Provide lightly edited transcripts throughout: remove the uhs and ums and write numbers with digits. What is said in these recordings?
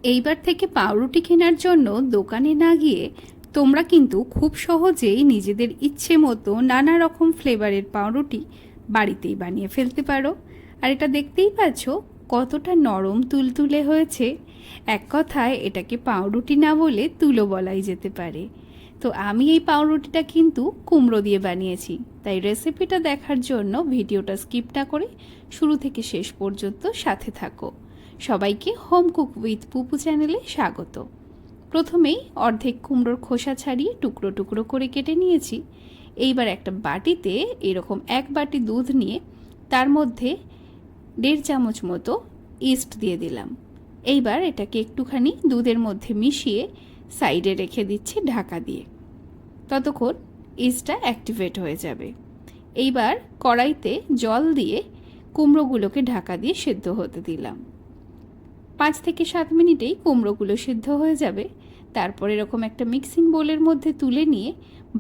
এইবার থেকে পাউরুটি কেনার জন্য দোকানে না গিয়ে তোমরা কিন্তু খুব সহজেই নিজেদের ইচ্ছে মতো নানা রকম ফ্লেভারের পাউরুটি বাড়িতেই বানিয়ে ফেলতে পারো। আর এটা দেখতেই পাচ্ছ কতটা নরম তুলতুলে হয়েছে। এক কথায় এটাকে পাউরুটি না বলে তুলো বলাই যেতে পারে। তো আমি এই পাউরুটিটা কিন্তু কুমড়ো দিয়ে বানিয়েছি, তাই রেসিপিটা দেখার জন্য ভিডিওটা স্কিপ না করে শুরু থেকে শেষ পর্যন্ত সাথে থাকো। সবাইকে হোম কুক উইথ পুপু চ্যানেলে স্বাগত। প্রথমেই অর্ধেক কুমড়োর খোসা ছাড়িয়ে টুকরো টুকরো করে কেটে নিয়েছি। এইবার একটা বাটিতে এরকম 1 বাটি দুধ নিয়ে তার মধ্যে 1.5 চামচ মতো ইস্ট দিয়ে দিলাম। এইবার এটাকে একটুখানি দুধের মধ্যে মিশিয়ে সাইডে রেখে দিচ্ছি ঢাকা দিয়ে, ততক্ষণ ইস্টটা অ্যাক্টিভেট হয়ে যাবে। এইবার কড়াইতে জল দিয়ে কুমড়োগুলোকে ঢাকা দিয়ে সেদ্ধ হতে দিলাম। 5 থেকে 7 মিনিটেই কুমড়োগুলো সিদ্ধ হয়ে যাবে। তারপর এরকম একটা মিক্সিং বোলের মধ্যে তুলে নিয়ে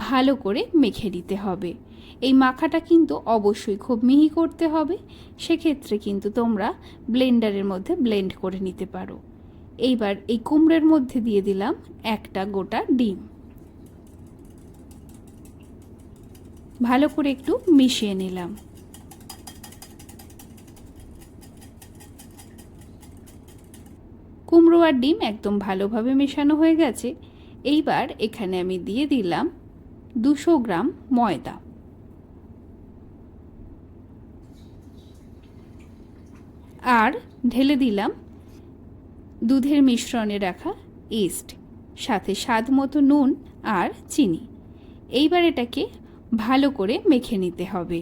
ভালো করে মেখে নিতে হবে। এই মাখাটা কিন্তু অবশ্যই খুব মিহি করতে হবে, সেক্ষেত্রে কিন্তু তোমরা ব্লেন্ডারের মধ্যে ব্লেন্ড করে নিতে পারো। এইবার এই কুমড়োর মধ্যে দিয়ে দিলাম একটা গোটা ডিম। ভালো করে একটু মিশিয়ে নিলাম। কুমড়ো আর ডিম একদম ভালোভাবে মেশানো হয়ে গেছে। এইবার এখানে আমি দিয়ে দিলাম 200 গ্রাম ময়দা। আর ঢেলে দিলাম দুধের মিশ্রণে রাখা ইস্ট, সাথে স্বাদ মতো নুন আর চিনি। এইবার এটাকে ভালো করে মেখে নিতে হবে।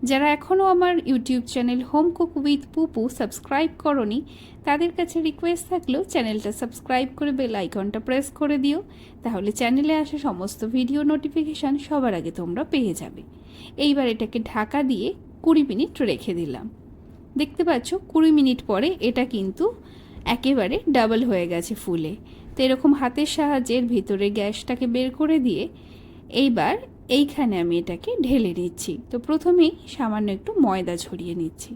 যারা এখনও আমার YouTube channel home cook with পুপু subscribe করনি, তাদের কাছে রিকোয়েস্ট থাকলেও চ্যানেলটা সাবস্ক্রাইব করে বেল আইকনটা প্রেস করে দিও, তাহলে চ্যানেলে আসা সমস্ত ভিডিও নোটিফিকেশান সবার আগে তোমরা পেয়ে যাবে। এইবার এটাকে ঢাকা দিয়ে 20 মিনিট রেখে দিলাম। দেখতে পাচ্ছ 20 মিনিট পরে এটা কিন্তু একেবারে ডাবল হয়ে গেছে ফুলে। তো এরকম হাতের সাহায্যে ভিতরে গ্যাসটাকে বের করে দিয়ে এইবার এইখানে আমি এটাকে ঢেলে নিচ্ছি। তো প্রথমেই সামান্য একটু ময়দা ছড়িয়ে নিচ্ছি।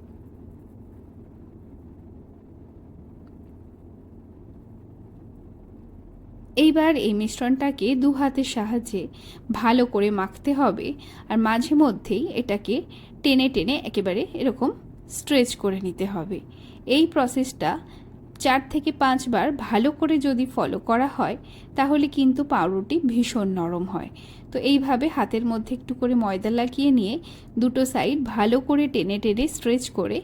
এইবার এই মিশ্রণটাকে 2 হাতের সাহায্যে ভালো করে মাখতে হবে, আর মাঝে মধ্যেই এটাকে টেনে টেনে একেবারে এরকম স্ট্রেচ করে নিতে হবে। এই প্রসেসটা 4 থেকে 5 বার ভালো করে যদি ফলো করা হয় তাহলে কিন্তু পাউরুটি ভীষণ নরম হয়। তো এইভাবে হাতের মধ্যে একটু করে ময়দা লাগিয়ে নিয়ে দুটো সাইড ভালো করে টেনে টেনে স্ট্রেচ করে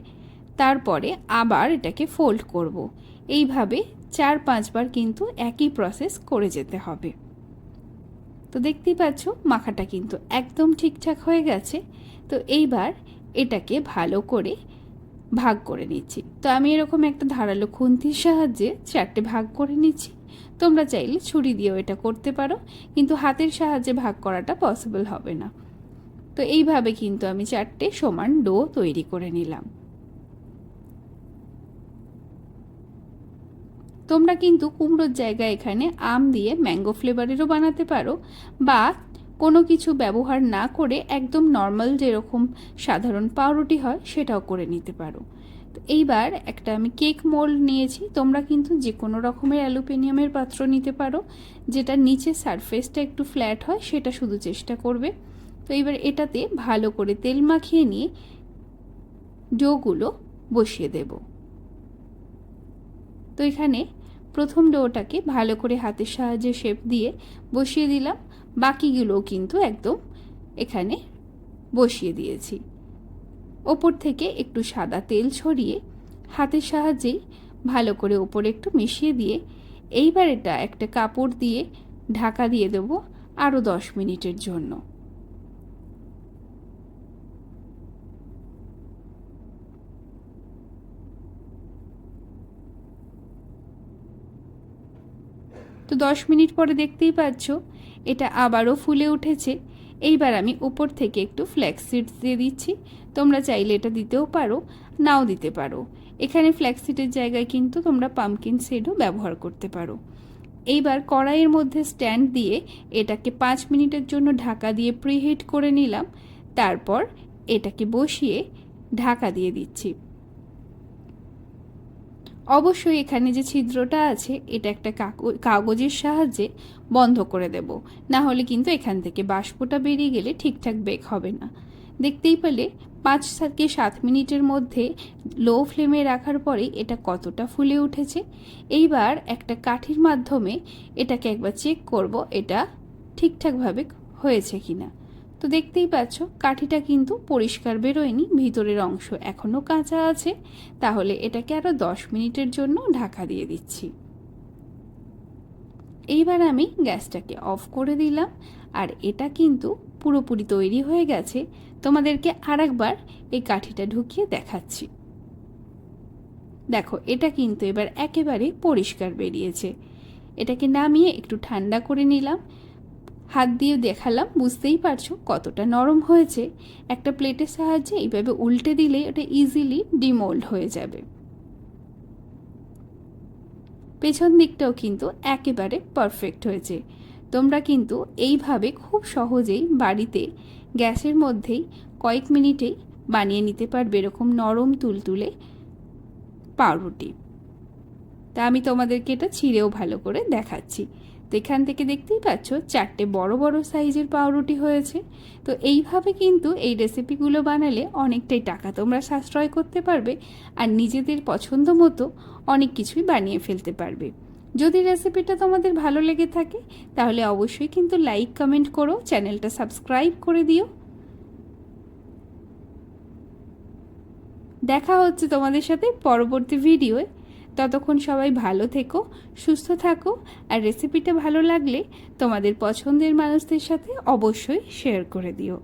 তারপরে আবার এটাকে ফোল্ড করব। এইভাবে 4-5 বার কিন্তু একই প্রসেস করে যেতে হবে। তো দেখতেই পাচ্ছ মাখাটা কিন্তু একদম ঠিকঠাক হয়ে গেছে। তো এইবার এটাকে ভালো করে ভাগ করে নিচ্ছি। তো আমি এরকম একটা ধারালো খুন্তির সাহায্যে 4টে ভাগ করে নিচ্ছি। তোমরা চাইলে ছুরি দিয়েও এটা করতে পারো, কিন্তু হাতের সাহায্যে ভাগ করাটা পসিবল হবে না। তো এইভাবে কিন্তু আমি 4টে সমান ডো তৈরি করে নিলাম। তোমরা কিন্তু কুমড়োর জায়গায় এখানে আম দিয়ে ম্যাঙ্গো ফ্লেভারেরও বানাতে পারো, বা কোনো কিছু ব্যবহার না করে একদম নর্মাল যেরকম সাধারণ পাউরুটি হয় সেটাও করে নিতে পারো। তো এইবার একটা আমি কেক মোল্ড নিয়েছি। তোমরা কিন্তু যে কোনো রকমের অ্যালুমিনিয়ামের পাত্র নিতে পারো, যেটা নিচে সারফেসটা একটু ফ্ল্যাট হয় সেটা শুধু চেষ্টা করবে। তো এইবার এটাতে ভালো করে তেল মাখিয়ে নিয়ে ডোগুলো বসিয়ে দেব। তো এখানে প্রথম ডোটাকে ভালো করে হাতের সাহায্যে শেপ দিয়ে বসিয়ে দিলাম। বাকিগুলোও কিন্তু একদম এখানে বসিয়ে দিয়েছি। ওপর থেকে একটু সাদা তেল ছড়িয়ে হাতের সাহায্যেই ভালো করে ওপরে একটু মিশিয়ে দিয়ে এইবার এটা একটা কাপড় দিয়ে ঢাকা দিয়ে দেব আরও 10 মিনিটের জন্য। তো 10 মিনিট পরে দেখতেই পাচ্ছ এটা আবারও ফুলে উঠেছে। এইবার আমি উপর থেকে একটু ফ্ল্যাক্স সিডস দিয়ে দিচ্ছি। তোমরা চাইলে এটা দিতেও পারো, নাও দিতে পারো। এখানে ফ্ল্যাক্স সিডের জায়গায় কিন্তু তোমরা পামকিন সিডও ব্যবহার করতে পারো। এইবার কড়াইয়ের মধ্যে স্ট্যান্ড দিয়ে এটাকে 5 মিনিটের জন্য ঢাকা দিয়ে প্রিহিট করে নিলাম। তারপর এটাকে বসিয়ে ঢাকা দিয়ে দিচ্ছি। অবশ্যই এখানে যে ছিদ্রটা আছে এটা একটা কাগজের সাহায্যে বন্ধ করে দেব, না হলে কিন্তু এখান থেকে বাষ্পটা বেরিয়ে গেলে ঠিকঠাক বেক হবে না। দেখতেই পেলে 5 থেকে 7 মিনিটের মধ্যে লো ফ্লেমে রাখার পরেই এটা কতটা ফুলে উঠেছে। এইবার একটা কাঠির মাধ্যমে এটাকে একবার চেক করব এটা ঠিকঠাকভাবে হয়েছে কিনা। তো দেখতেই পাচ্ছ কাঠিটা কিন্তু পরিষ্কার বেরোয়নি, ভিতরের অংশ এখনও কাঁচা আছে। তাহলে এটাকে আরও 10 মিনিটের জন্য ঢাকা দিয়ে দিচ্ছি। এইবার আমি গ্যাসটাকে অফ করে দিলাম, আর এটা কিন্তু পুরোপুরি তৈরি হয়ে গেছে। তোমাদেরকে আরেকবার এই কাঠিটা ঢুকিয়ে দেখাচ্ছি। দেখো এটা কিন্তু এবার একেবারে পরিষ্কার বেরিয়েছে। এটাকে নামিয়ে একটু ঠান্ডা করে নিলাম, হাত দিয়ে দেখালাম, বুঝতেই পারছো কতটা নরম হয়েছে। একটা প্লেটের সাহায্যে এইভাবে উল্টে দিলে ওটা ইজিলি ডিমোল্ড হয়ে যাবে। পেছন দিকটাও কিন্তু একেবারে পারফেক্ট হয়েছে। তোমরা কিন্তু এইভাবে খুব সহজেই বাড়িতে গ্যাসের মধ্যেই কয়েক মিনিটেই বানিয়ে নিতে পারবে এরকম নরম তুলতুলে পাউরুটি। তা আমি তোমাদেরকে এটা ছিঁড়েও ভালো করে দেখাচ্ছি। তো এখান থেকে দেখতেই পাচ্ছ 4টে বড় বড় সাইজের পাউরুটি হয়েছে। তো এইভাবে কিন্তু এই রেসিপিগুলো বানালে অনেকটাই টাকা তোমরা সাশ্রয় করতে পারবে, আর নিজেদের পছন্দ মতো অনেক কিছুই বানিয়ে ফেলতে পারবে। যদি রেসিপিটা তোমাদের ভালো লেগে থাকে তাহলে অবশ্যই কিন্তু লাইক কমেন্ট করো, চ্যানেলটা সাবস্ক্রাইব করে দিও। দেখা হচ্ছে তোমাদের সাথে পরবর্তী ভিডিওয়। ততক্ষণ সবাই ভালো থেকো, সুস্থ থাকো, আর রেসিপিটা ভালো লাগলে তোমাদের পছন্দের মানুষদের সাথে অবশ্যই শেয়ার করে দিও।